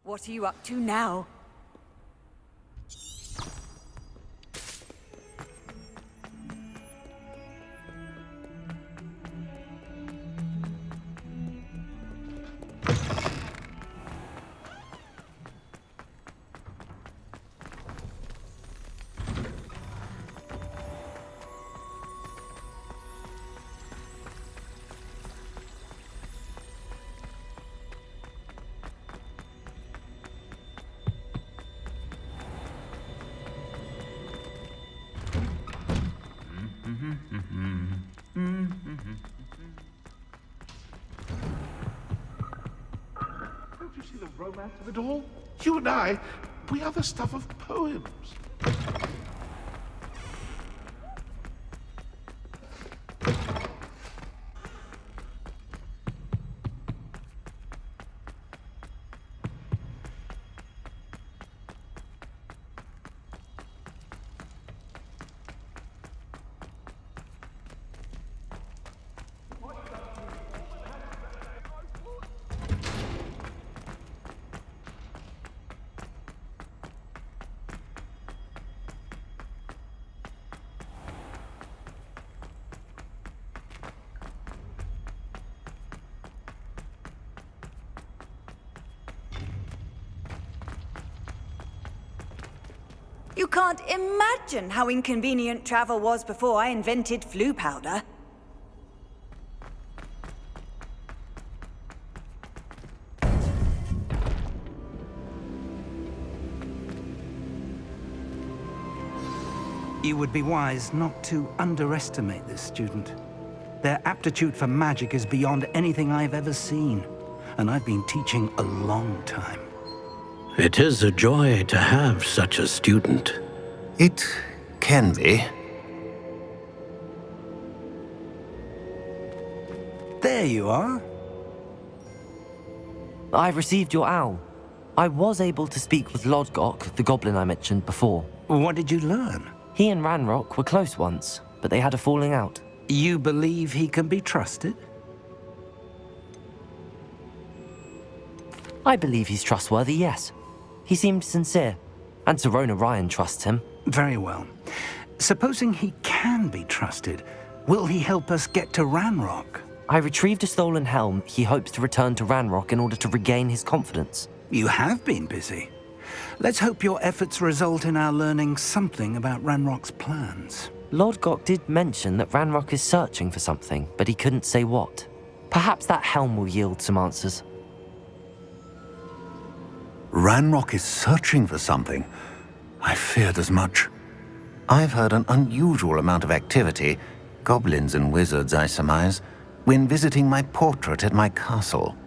What are you up to now? Don't you see the romance of it all? You and I, we are the stuff of poems. You can't imagine how inconvenient travel was before I invented flu powder. You would be wise not to underestimate this student. Their aptitude for magic is beyond anything I've ever seen, and I've been teaching a long time. It is a joy to have such a student. It can be. There you are. I've received your owl. I was able to speak with Lodgok, the goblin I mentioned before. What did you learn? He and Ranrock were close once, but they had a falling out. You believe he can be trusted? I believe he's trustworthy, yes. He seemed sincere, and Serona Ryan trusts him. Very well. Supposing he can be trusted, will he help us get to Ranrock? I retrieved a stolen helm. He hopes to return to Ranrock in order to regain his confidence. You have been busy. Let's hope your efforts result in our learning something about Ranrock's plans. Lodgok did mention that Ranrock is searching for something, but he couldn't say what. Perhaps that helm will yield some answers. Ranrock is searching for something. I feared as much. I've heard an unusual amount of activity, goblins and wizards, I surmise, when visiting my portrait at my castle.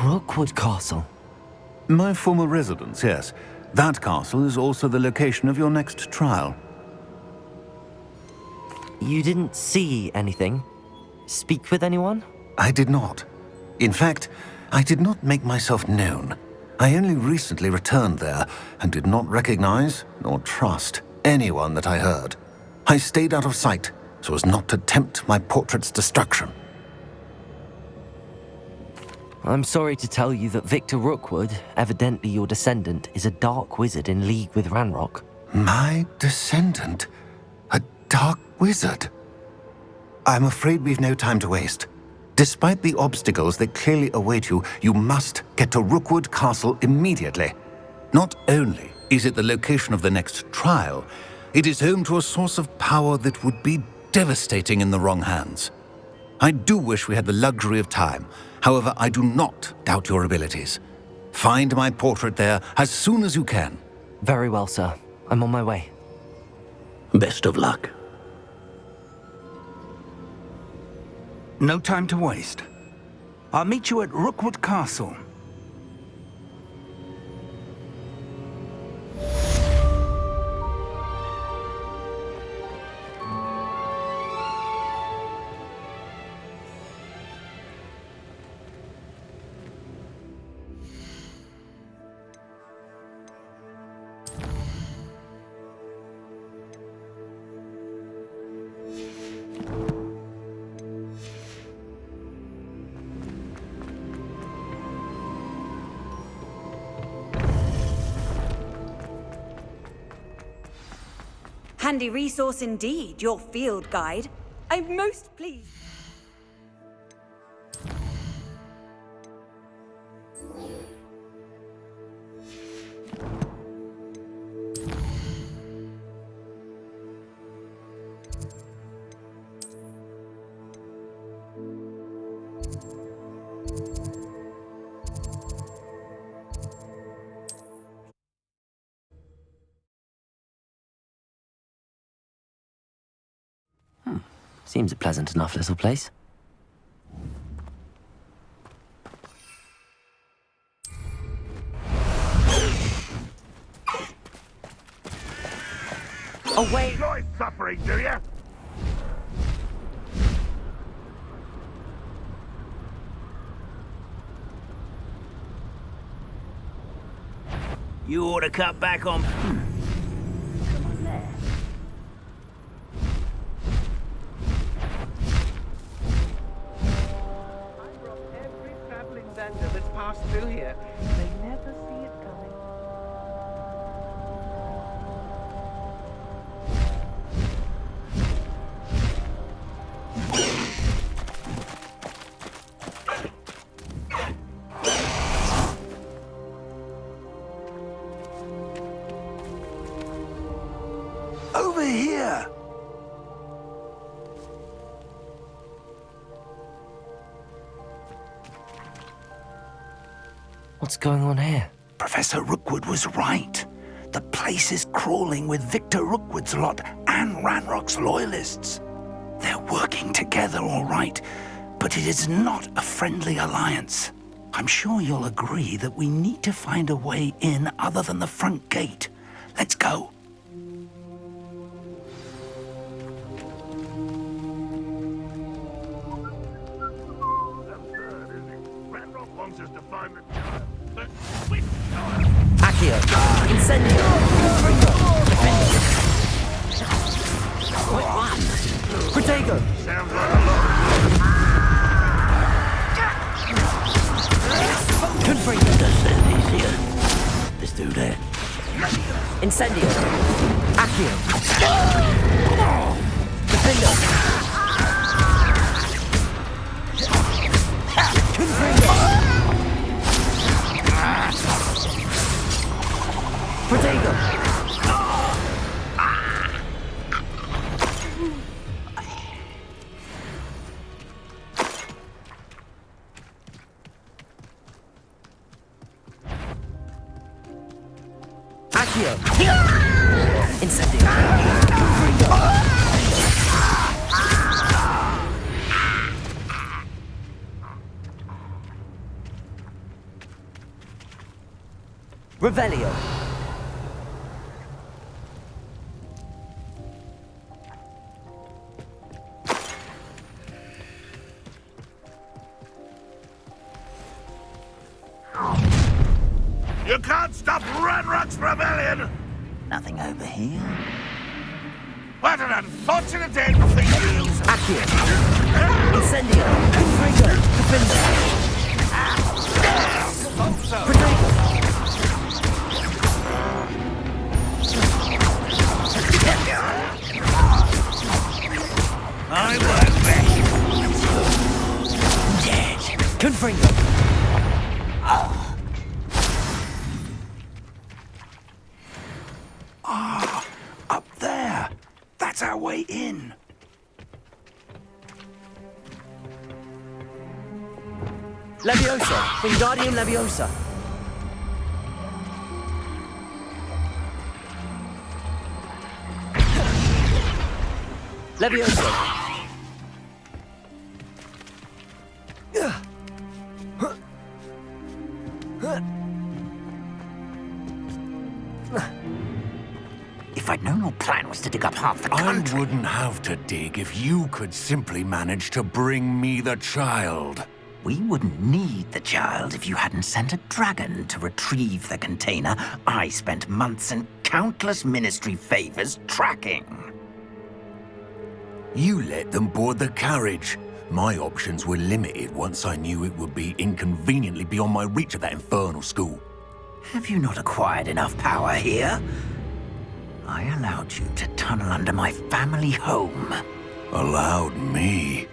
Rookwood Castle? My former residence, yes. That castle is also the location of your next trial. You didn't see anything? Speak with anyone? I did not. In fact, I did not make myself known. I only recently returned there and did not recognize nor trust anyone that I heard. I stayed out of sight so as not to tempt my portrait's destruction. I'm sorry to tell you that Victor Rookwood, evidently your descendant, is a dark wizard in league with Ranrock. My descendant? Dark Wizard? I'm afraid we've no time to waste. Despite the obstacles that clearly await you, you must get to Rookwood Castle immediately. Not only is it the location of the next trial, it is home to a source of power that would be devastating in the wrong hands. I do wish we had the luxury of time. However, I do not doubt your abilities. Find my portrait there as soon as you can. Very well, sir. I'm on my way. Best of luck. No time to waste. I'll meet you at Rookwood Castle. Handy resource indeed, your field guide. I'm most pleased. Seems a pleasant enough little place. Oh, wait! Enjoy suffering, do you? You ought to cut back on... Every traveling vendor that's passed through here, they never see it coming. Over here! What's going on here? Professor Rookwood was right. The place is crawling with Victor Rookwood's lot and Ranrock's loyalists. They're working together, all right, but it is not a friendly alliance. I'm sure you'll agree that we need to find a way in other than the front gate. Let's go. Absurd, isn't it? Ranrock wants us to find the child. But which child? Accio! Incendio! Which one? Protego! Sounds like a lot. Confringo! That's that easier. Let's do that. Incendio! Accio! Defendo! Confringo! Protego! Accio! Incendio! Revelio! You can't stop Ranrock's rebellion! Nothing over here. What an unfortunate end for you! Accio! Incendio! Confringo! Defendo! Protego! Confringo! Up there. That's our way in. Leviosa! Wingardium Leviosa! Leviosa! If I'd known your plan was to dig up half the I country... wouldn't have to dig if you could simply manage to bring me the child. We wouldn't need the child if you hadn't sent a dragon to retrieve the container I spent months and countless ministry favors tracking. You let them board the carriage. My options were limited once I knew it would be inconveniently beyond my reach at that infernal school. Have you not acquired enough power here? I allowed you to tunnel under my family home. Allowed me?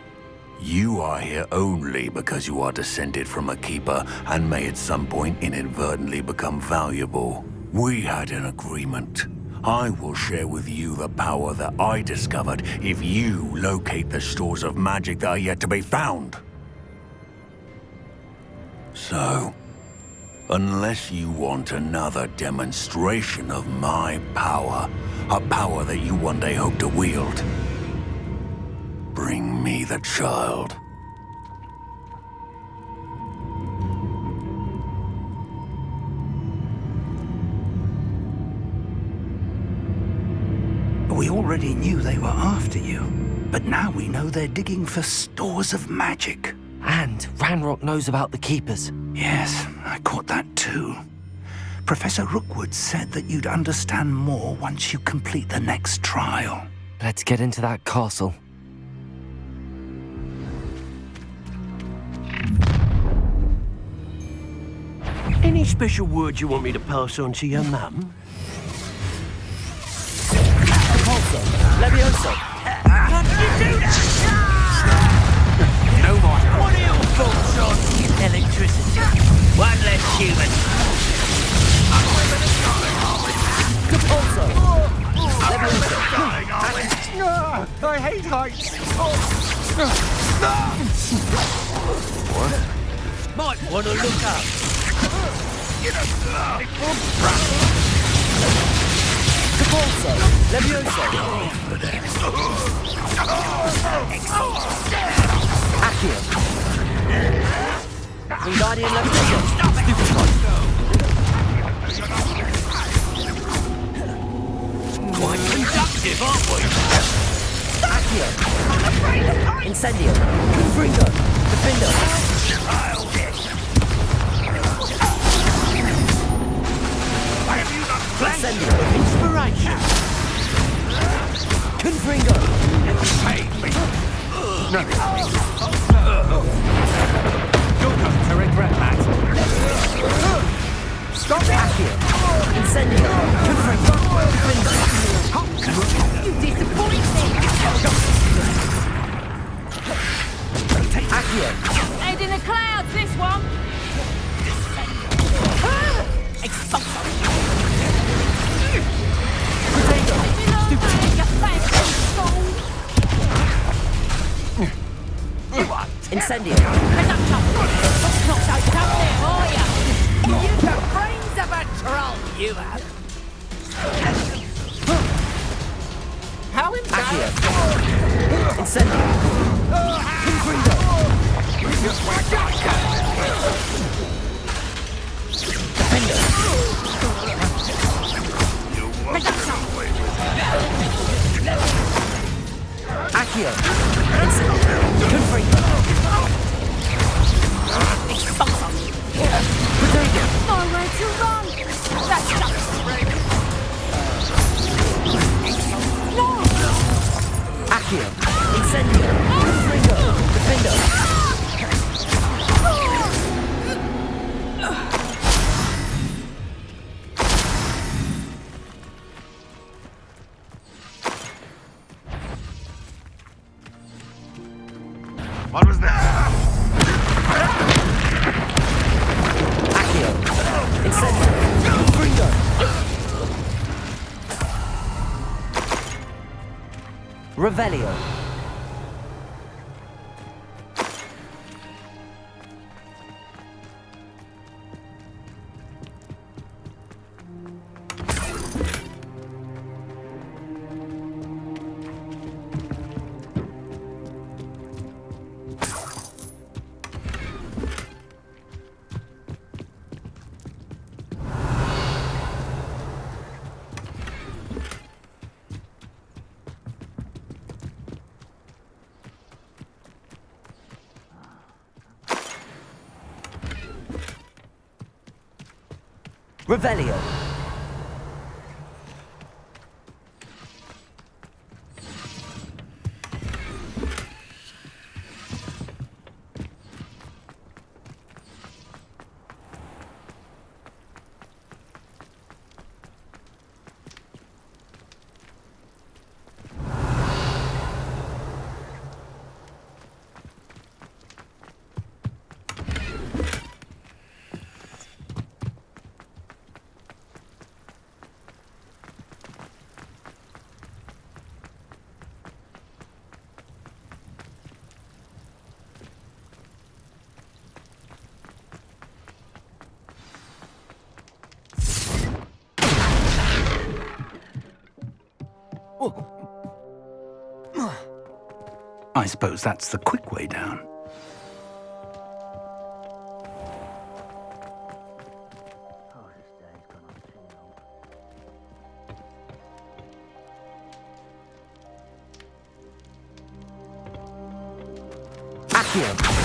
You are here only because you are descended from a keeper and may at some point inadvertently become valuable. We had an agreement. I will share with you the power that I discovered if you locate the stores of magic that are yet to be found. So, unless you want another demonstration of my power, a power that you one day hope to wield, bring me the child. We already knew they were after you, but now we know they're digging for stores of magic. And Ranrock knows about the Keepers. Yes, I caught that too. Professor Rookwood said that you'd understand more once you complete the next trial. Let's get into that castle. Any special words you want me to pass on to your mum? Repulsor! Leviosa! No more. What are your thoughts on electricity? One less human. Repulsor! Leviosa! I hate heights. Might want to look up. Repulsor! Leviosa! Accio! Wingardium Leviosa! Stupefy! Quite conductive, aren't we? Accio! Incendio! Confringo! Defendo! Incendio! Inspiration. Confringo! You're going to regret that. Stop Accio! Incendio! Confringo! Defendo! You disappoint me! Accio! Head in the clouds, this one! Expulso! Potato! Incendio! Not so tough there, are ya? You've got brains of a troll, you have! How Accio! embarrassing! Incendio! Confringo! Defendo! Accio! Incendio! Confringo! Potato! Nowhere to run! That's just no! Accio! Incendio! Confringo! Defendo! What was that? Revelio. Revelio. I suppose that's the quick way down. Accio.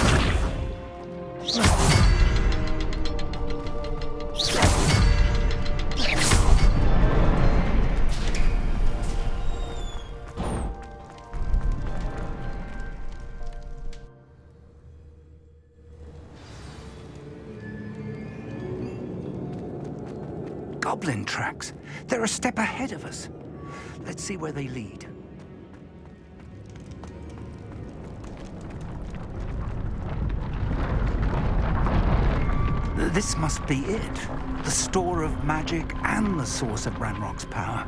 Goblin tracks. They're a step ahead of us. Let's see where they lead. This must be it. The store of magic and the source of Ranrock's power.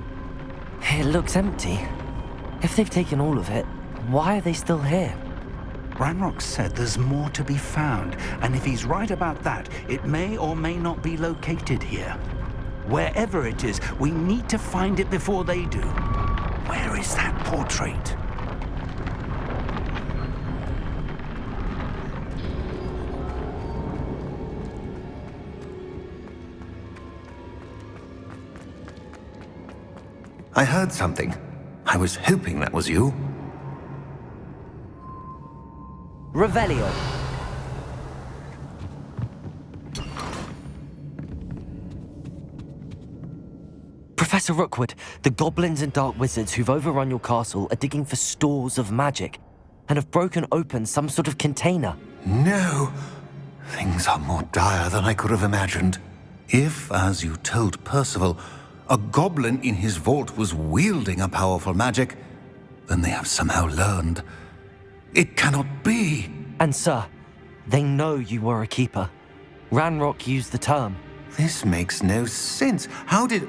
It looks empty. If they've taken all of it, why are they still here? Ranrock said there's more to be found, and if he's right about that, it may or may not be located here. Wherever it is, we need to find it before they do. Where is that portrait? I heard something. I was hoping that was you. Revelio. Professor Rookwood, the goblins and dark wizards who've overrun your castle are digging for stores of magic and have broken open some sort of container. No! Things are more dire than I could have imagined. If, as you told Percival, a goblin in his vault was wielding a powerful magic, then they have somehow learned. It cannot be! And sir, they know you were a keeper. Ranrock used the term. This makes no sense. How did...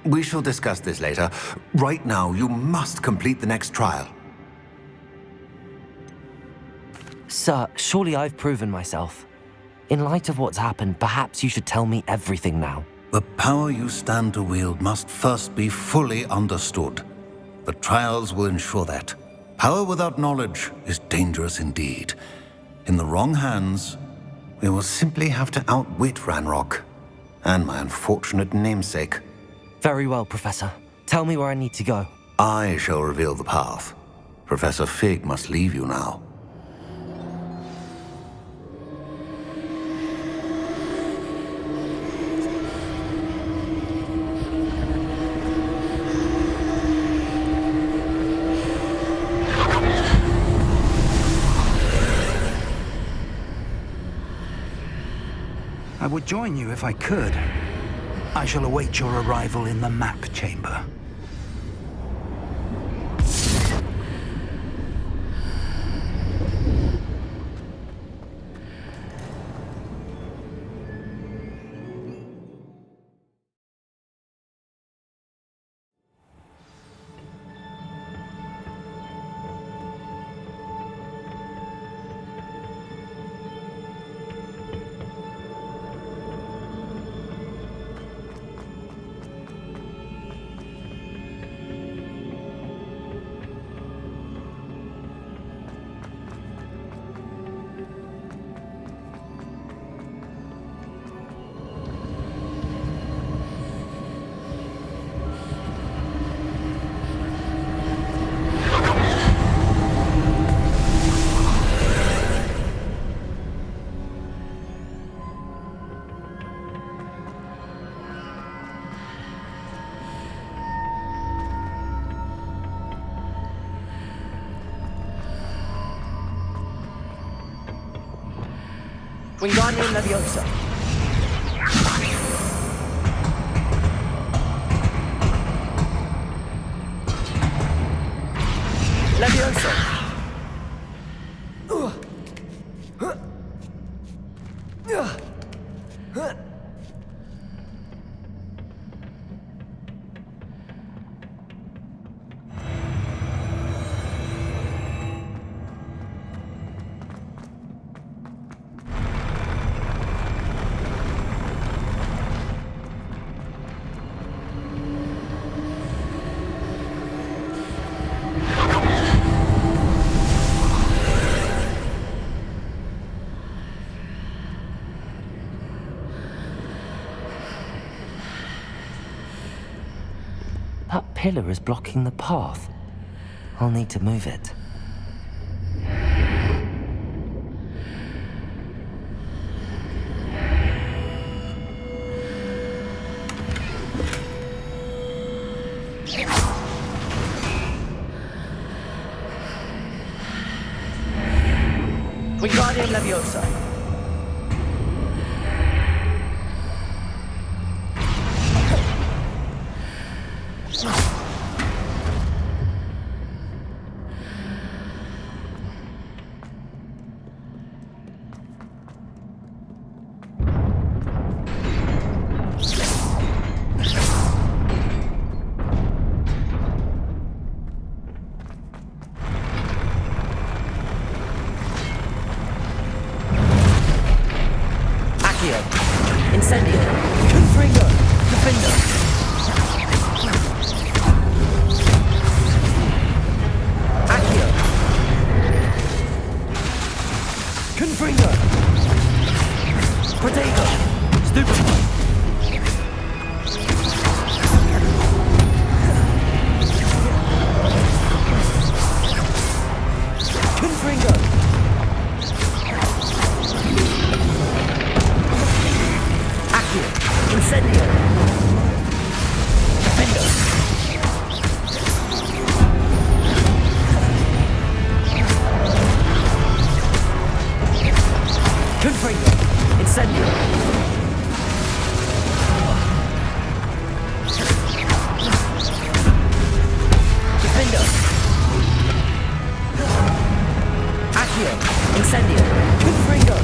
We shall discuss this later. Right now, you must complete the next trial. Sir, surely I've proven myself. In light of what's happened, perhaps you should tell me everything now. The power you stand to wield must first be fully understood. The trials will ensure that. Power without knowledge is dangerous indeed. In the wrong hands, we will simply have to outwit Ranrock and my unfortunate namesake. Very well, Professor. Tell me where I need to go. I shall reveal the path. Professor Fig must leave you now. I would join you if I could. I shall await your arrival in the map chamber. Wingardium Leviosa. Leviosa. That pillar is blocking the path. I'll need to move it. Wingardium Leviosa. Incendio. Confringo. Defender. Accio. Confringo. Protego. Stupefy. Confringo. Incendio. Defender. Confringo. Incendio. Defender. Accio. Incendio. Confringo.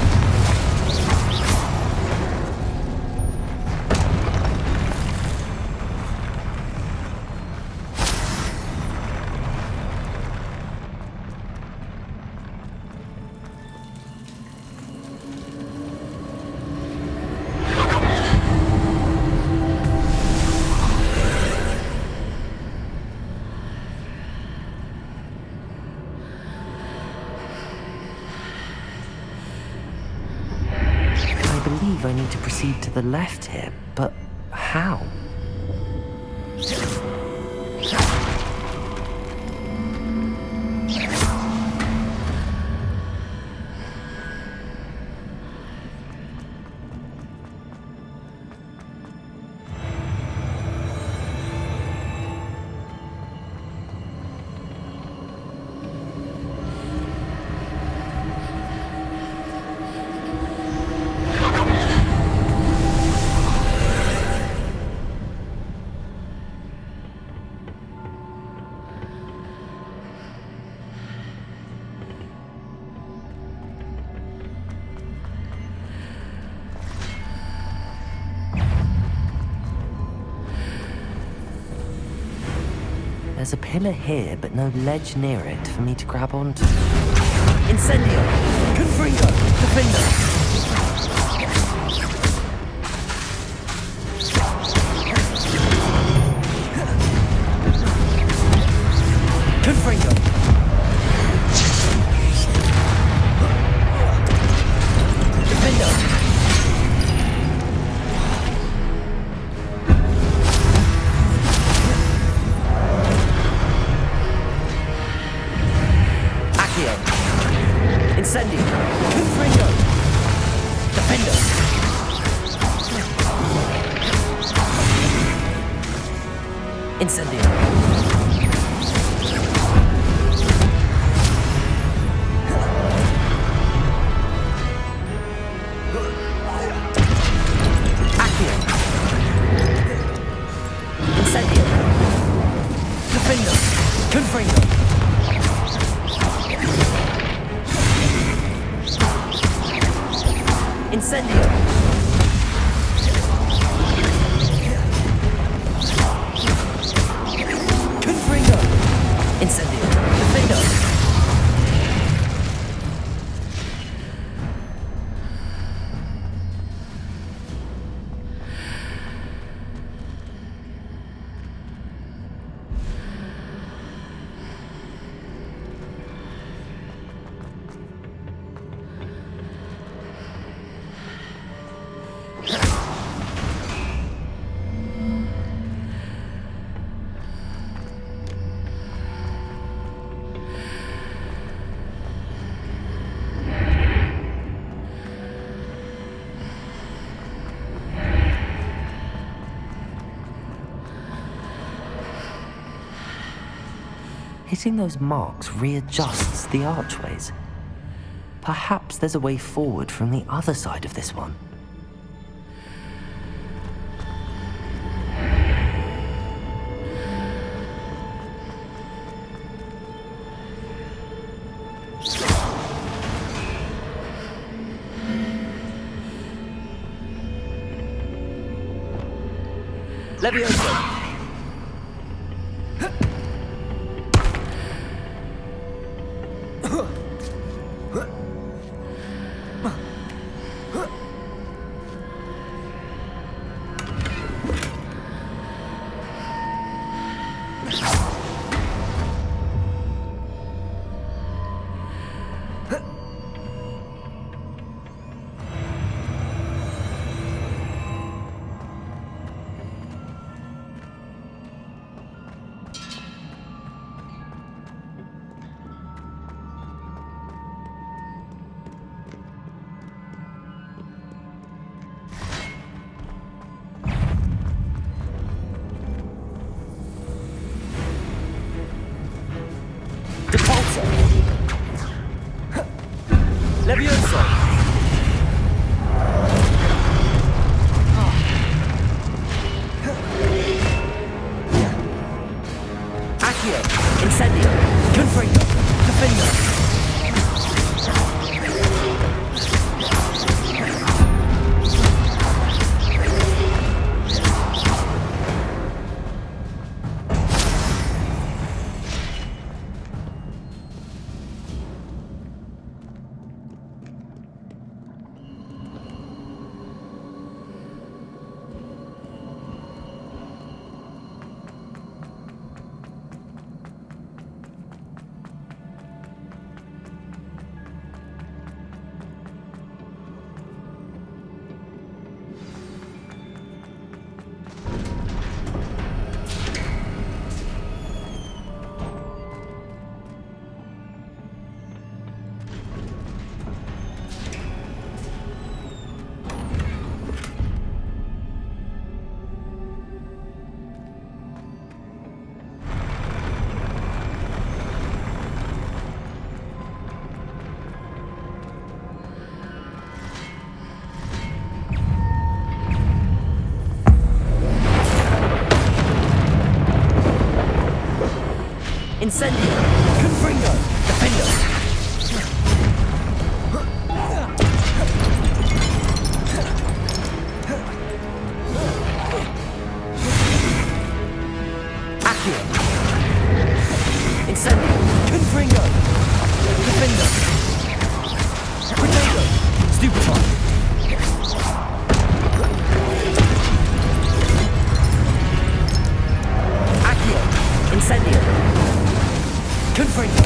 I believe I need to proceed to the left here, but how? There's a pillar here, but no ledge near it for me to grab onto. Incendio! Confringo! Defender! Confringo! Defender! Incendio! Confringo! Defender! Incendio! Defender! Confringo! Incendio! Confringo! Incendio! Defender! Hitting those marks readjusts the archways. Perhaps there's a way forward from the other side of this one. Levioso! Levioso! Accio! Incendio! Confringo! Defender! Incendio! Confringo! Defender! Accio! Incendio! Confringo! Defender! Potato! Stupefy! Accio! Incendio! Confringo!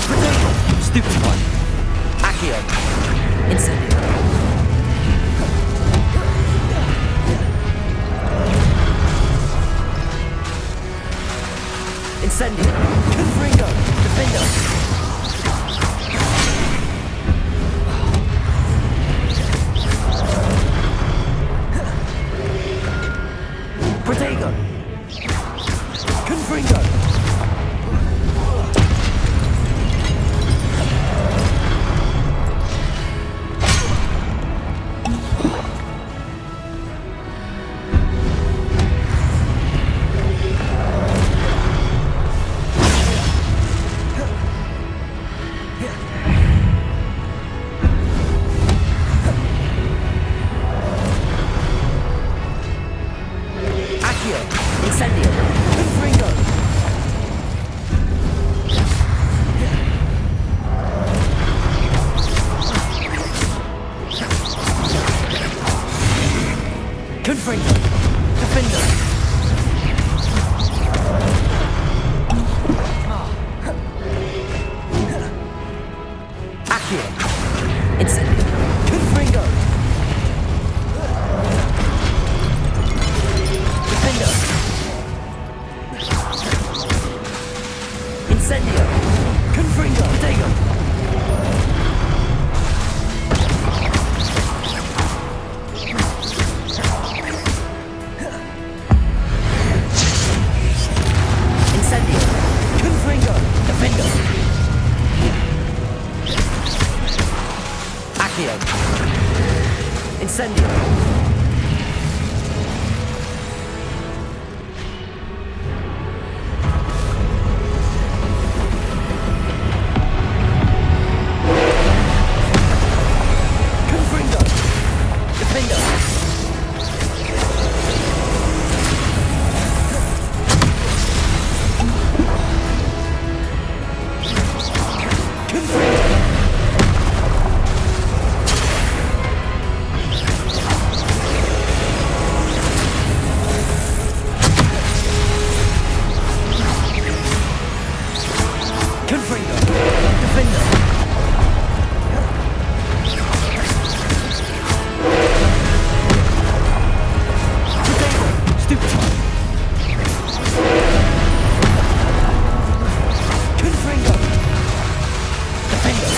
Potato! Stupefy! Accio! Incendio! Incendio! Confringo! Defender! Protego! Confringo! Confringo. Defender. Accio. Incendio. Confringo. Defender. Incendio. Confringo. Protego. Incendio. Confringo. Defender. Accio. Incendio. Confringo. Defender. Confringo. Confringo. Defender. Protego. Stupefy. Confringo. Defender.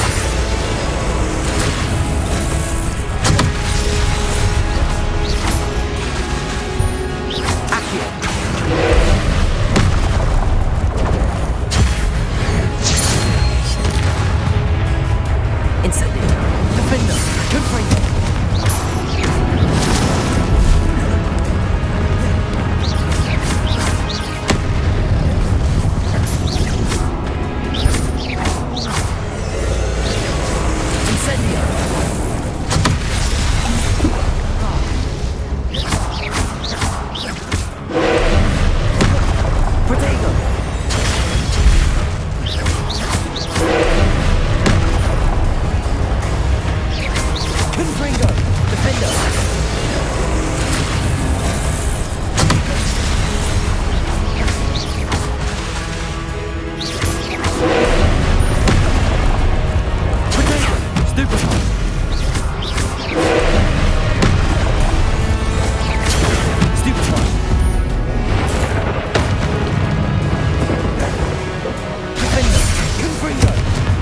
Accio. Incendio. Defender. Confringo. Incendio. Protego. Confringo. Defender. Protego. Stupefy. Stupefy. Defender. Confringo.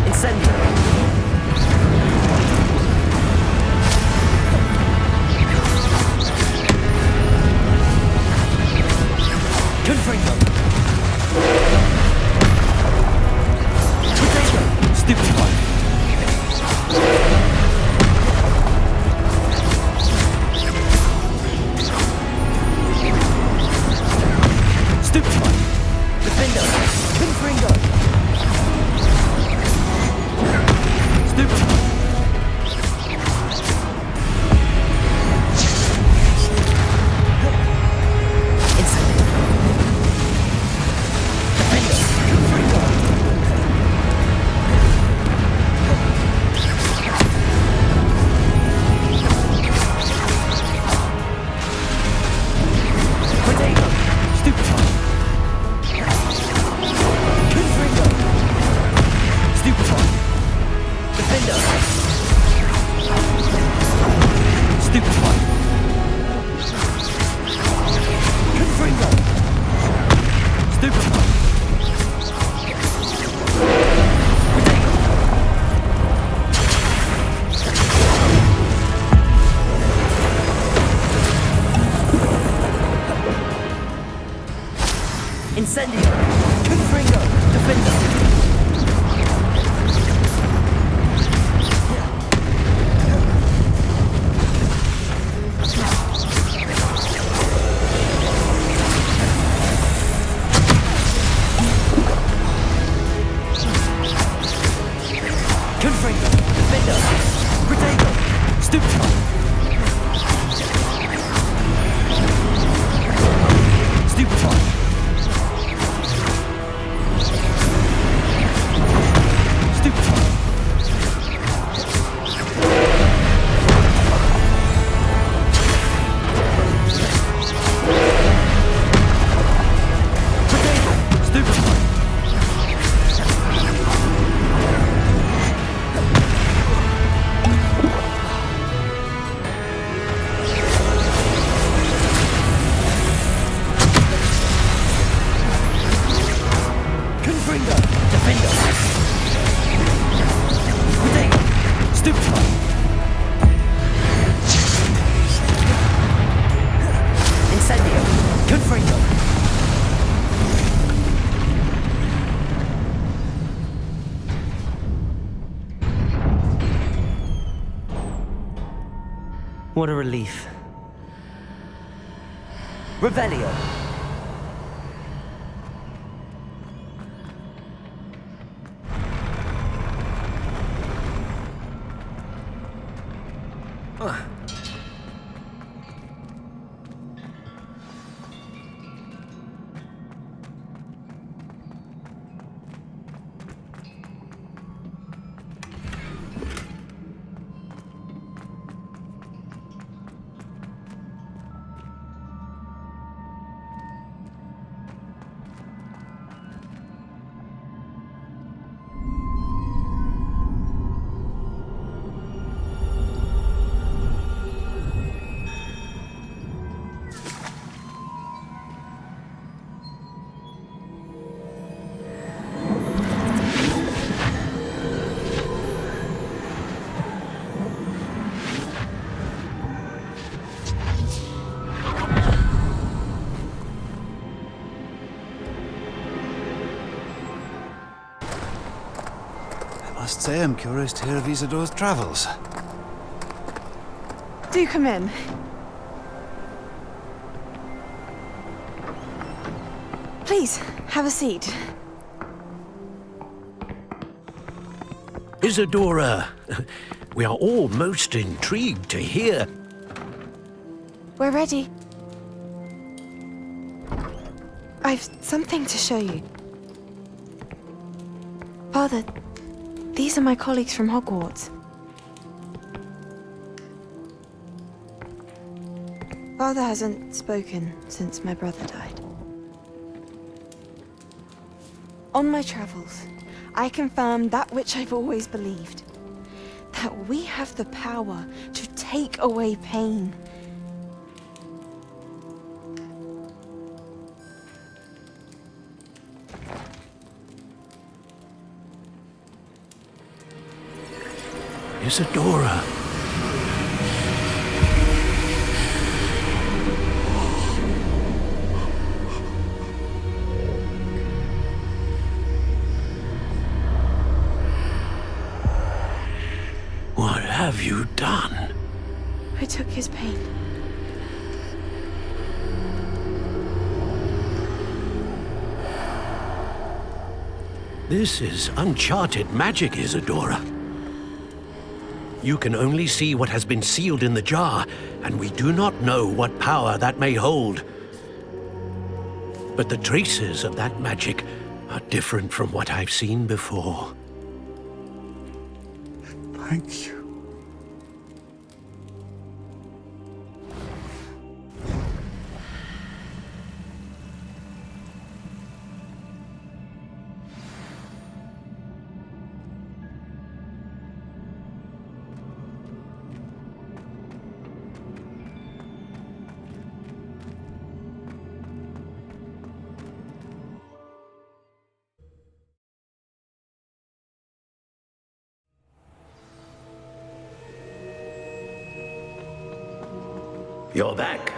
Incendio. What a relief. Revelio. I must say I'm curious to hear of Isadore's travels. Do come in. Please, have a seat. Isadora, we are all most intrigued to hear. We're ready. I've something to show you. Father, these are my colleagues from Hogwarts. Father hasn't spoken since my brother died. On my travels, I confirmed that which I've always believed. That we have the power to take away pain. Isadora. What have you done? I took his pain. This is uncharted magic, Isadora. You can only see what has been sealed in the jar, and we do not know what power that may hold. But the traces of that magic are different from what I've seen before. Thank you. You're back.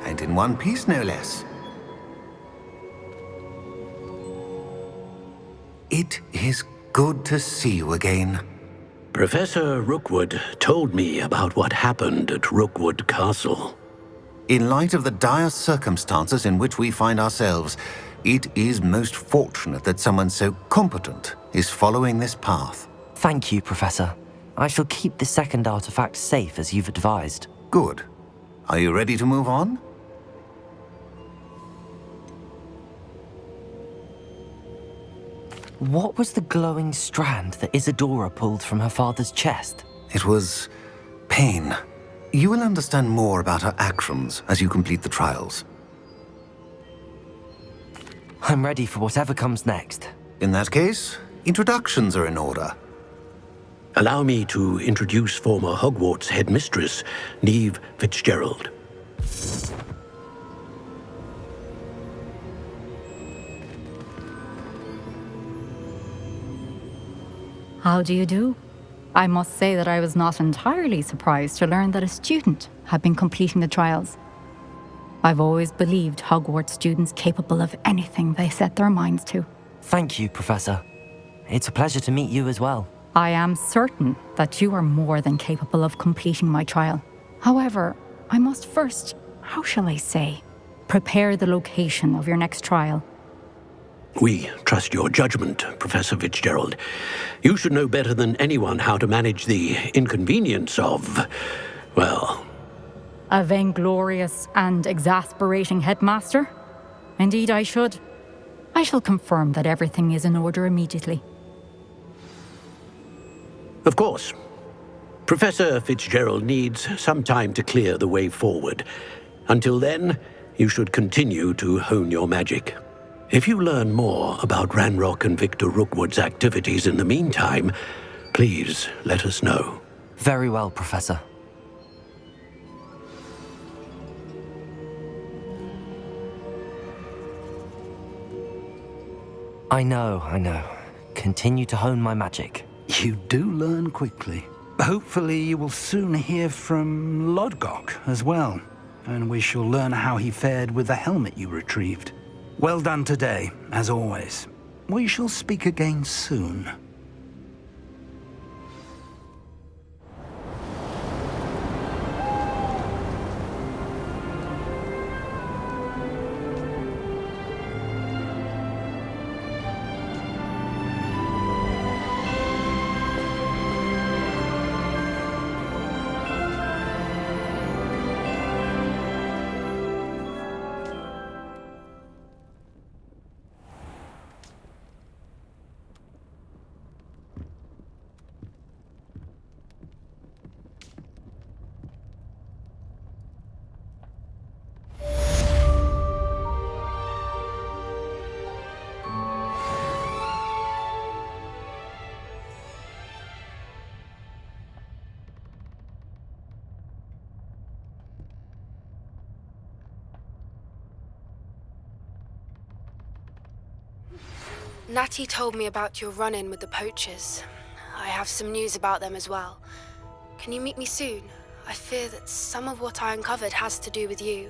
And in one piece, no less. It is good to see you again. Professor Rookwood told me about what happened at Rookwood Castle. In light of the dire circumstances in which we find ourselves, it is most fortunate that someone so competent is following this path. Thank you, Professor. I shall keep the second artifact safe as you've advised. Good. Are you ready to move on? What was the glowing strand that Isadora pulled from her father's chest? It was pain. You will understand more about her actions as you complete the trials. I'm ready for whatever comes next. In that case, introductions are in order. Allow me to introduce former Hogwarts headmistress, Neve Fitzgerald. How do you do? I must say that I was not entirely surprised to learn that a student had been completing the trials. I've always believed Hogwarts students capable of anything they set their minds to. Thank you, Professor. It's a pleasure to meet you as well. I am certain that you are more than capable of completing my trial. However, I must first, how shall I say, prepare the location of your next trial. We trust your judgment, Professor Fitzgerald. You should know better than anyone how to manage the inconvenience of, well... A vainglorious and exasperating headmaster? Indeed I should. I shall confirm that everything is in order immediately. Of course. Professor Fitzgerald needs some time to clear the way forward. Until then, you should continue to hone your magic. If you learn more about Ranrock and Victor Rookwood's activities in the meantime, please let us know. Very well, Professor. I know. Continue to hone my magic. You do learn quickly. Hopefully you will soon hear from Lodgok as well, and we shall learn how he fared with the helmet you retrieved. Well done today, as always. We shall speak again soon. Natty told me about your run-in with the poachers. I have some news about them as well. Can you meet me soon? I fear that some of what I uncovered has to do with you.